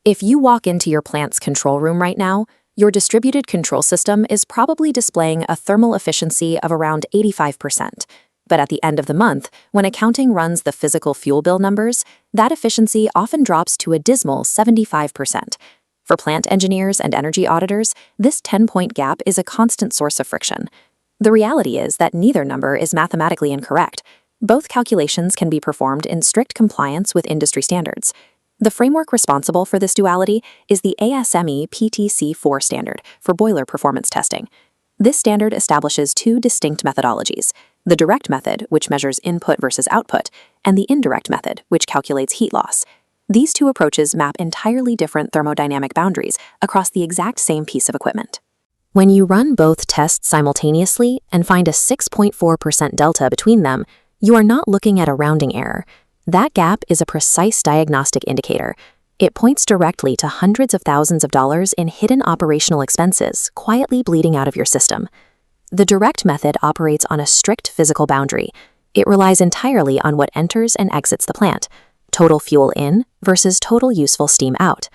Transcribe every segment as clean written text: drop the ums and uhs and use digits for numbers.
If you walk into your plant's control room right now, your distributed control system is probably displaying a thermal efficiency of around 85%. But at the end of the month, when accounting runs the physical fuel bill numbers, that efficiency often drops to a dismal 75%. For plant engineers and energy auditors, this 10-point gap is a constant source of friction. The reality is that neither number is mathematically incorrect. Both calculations can be performed in strict compliance with industry standards. The framework responsible for this duality is the ASME PTC 4 standard for boiler performance testing. This standard establishes two distinct methodologies: the direct method, which measures input versus output, and the indirect method, which calculates heat loss. These two approaches map entirely different thermodynamic boundaries across the exact same piece of equipment. When you run both tests simultaneously and find a 6.4% delta between them, you are not looking at a rounding error. That gap is a precise diagnostic indicator. It points directly to hundreds of thousands of dollars in hidden operational expenses quietly bleeding out of your system. The direct method operates on a strict physical boundary. It relies entirely on what enters and exits the plant, total fuel in versus total useful steam out.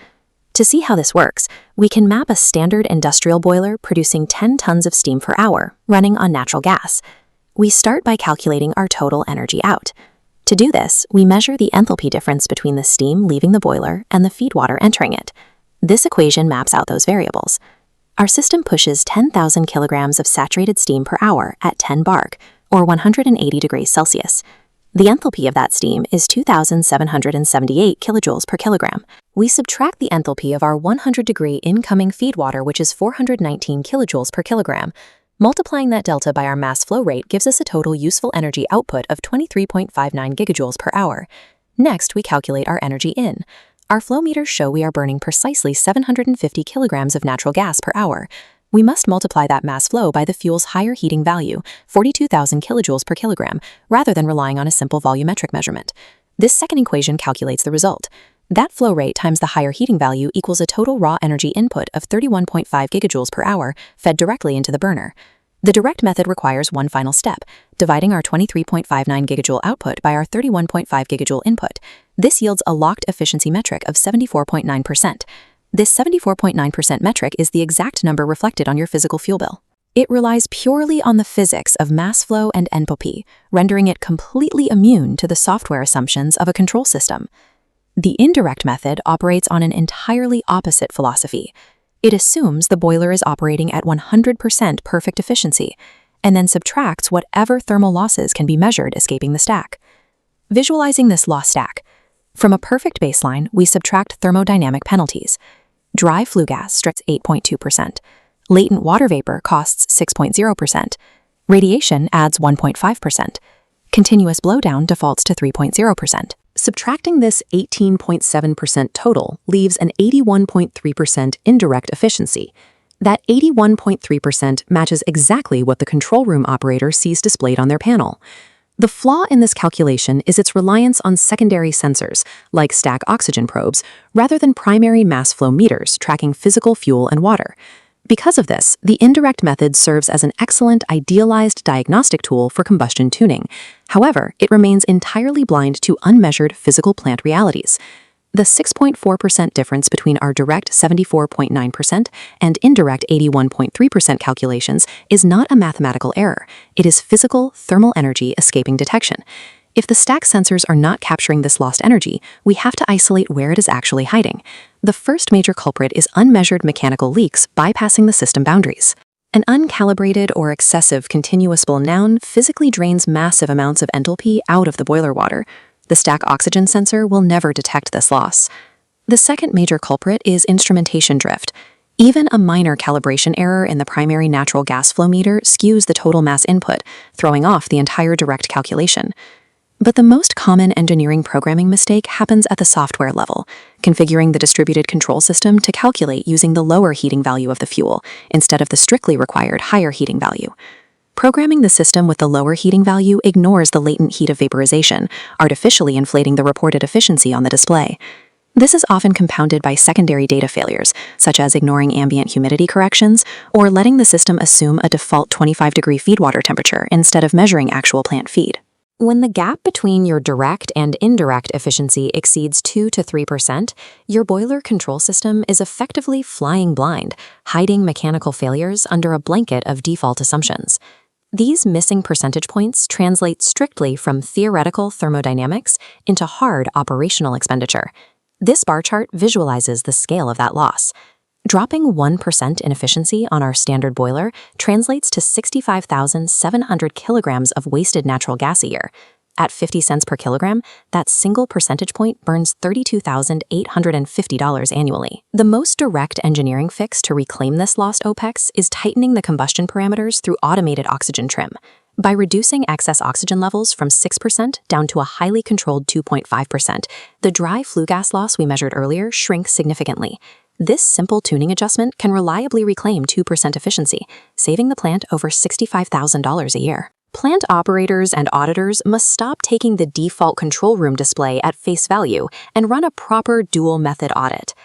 To see how this works, we can map a standard industrial boiler producing 10 tons of steam per hour, running on natural gas. We start by calculating our total energy out. To do this, we measure the enthalpy difference between the steam leaving the boiler and the feed water entering it. This equation maps out those variables. Our system pushes 10,000 kilograms of saturated steam per hour at 10 bar, or 180 degrees Celsius. The enthalpy of that steam is 2,778 kilojoules per kilogram. We subtract the enthalpy of our 100-degree incoming feed water, which is 419 kilojoules per kilogram. Multiplying that delta by our mass flow rate gives us a total useful energy output of 23.59 gigajoules per hour. Next, we calculate our energy in. Our flow meters show we are burning precisely 750 kilograms of natural gas per hour. We must multiply that mass flow by the fuel's higher heating value, 42,000 kilojoules per kilogram, rather than relying on a simple volumetric measurement. This second equation calculates the result. That flow rate times the higher heating value equals a total raw energy input of 31.5 gigajoules per hour fed directly into the burner. The direct method requires one final step, dividing our 23.59 gigajoule output by our 31.5 gigajoule input. This yields a locked efficiency metric of 74.9%. This 74.9% metric is the exact number reflected on your physical fuel bill. It relies purely on the physics of mass flow and enthalpy, rendering it completely immune to the software assumptions of a control system. The indirect method operates on an entirely opposite philosophy. It assumes the boiler is operating at 100% perfect efficiency, and then subtracts whatever thermal losses can be measured escaping the stack. Visualizing this loss stack, from a perfect baseline, we subtract thermodynamic penalties. Dry flue gas strips 8.2%. Latent water vapor costs 6.0%. Radiation adds 1.5%. Continuous blowdown defaults to 3.0%. Subtracting this 18.7% total leaves an 81.3% indirect efficiency. That 81.3% matches exactly what the control room operator sees displayed on their panel. The flaw in this calculation is its reliance on secondary sensors, like stack oxygen probes, rather than primary mass flow meters tracking physical fuel and water. Because of this, the indirect method serves as an excellent idealized diagnostic tool for combustion tuning. However, it remains entirely blind to unmeasured physical plant realities. The 6.4% difference between our direct 74.9% and indirect 81.3% calculations is not a mathematical error. It is physical thermal energy escaping detection. If the stack sensors are not capturing this lost energy, we have to isolate where it is actually hiding. The first major culprit is unmeasured mechanical leaks bypassing the system boundaries. An uncalibrated or excessive continuous blow noun physically drains massive amounts of enthalpy out of the boiler water. The stack oxygen sensor will never detect this loss. The second major culprit is instrumentation drift. Even a minor calibration error in the primary natural gas flow meter skews the total mass input, throwing off the entire direct calculation. But the most common engineering programming mistake happens at the software level, configuring the distributed control system to calculate using the lower heating value of the fuel instead of the strictly required higher heating value. Programming the system with the lower heating value ignores the latent heat of vaporization, artificially inflating the reported efficiency on the display. This is often compounded by secondary data failures, such as ignoring ambient humidity corrections or letting the system assume a default 25-degree feed water temperature instead of measuring actual plant feed. When the gap between your direct and indirect efficiency exceeds 2 to 3%, your boiler control system is effectively flying blind, hiding mechanical failures under a blanket of default assumptions. These missing percentage points translate strictly from theoretical thermodynamics into hard operational expenditure. This bar chart visualizes the scale of that loss. Dropping 1% in efficiency on our standard boiler translates to 65,700 kilograms of wasted natural gas a year. At 50 cents per kilogram, that single percentage point burns $32,850 annually. The most direct engineering fix to reclaim this lost OPEX is tightening the combustion parameters through automated oxygen trim. By reducing excess oxygen levels from 6% down to a highly controlled 2.5%, the dry flue gas loss we measured earlier shrinks significantly. This simple tuning adjustment can reliably reclaim 2% efficiency, saving the plant over $65,000 a year. Plant operators and auditors must stop taking the default control room display at face value and run a proper dual method audit.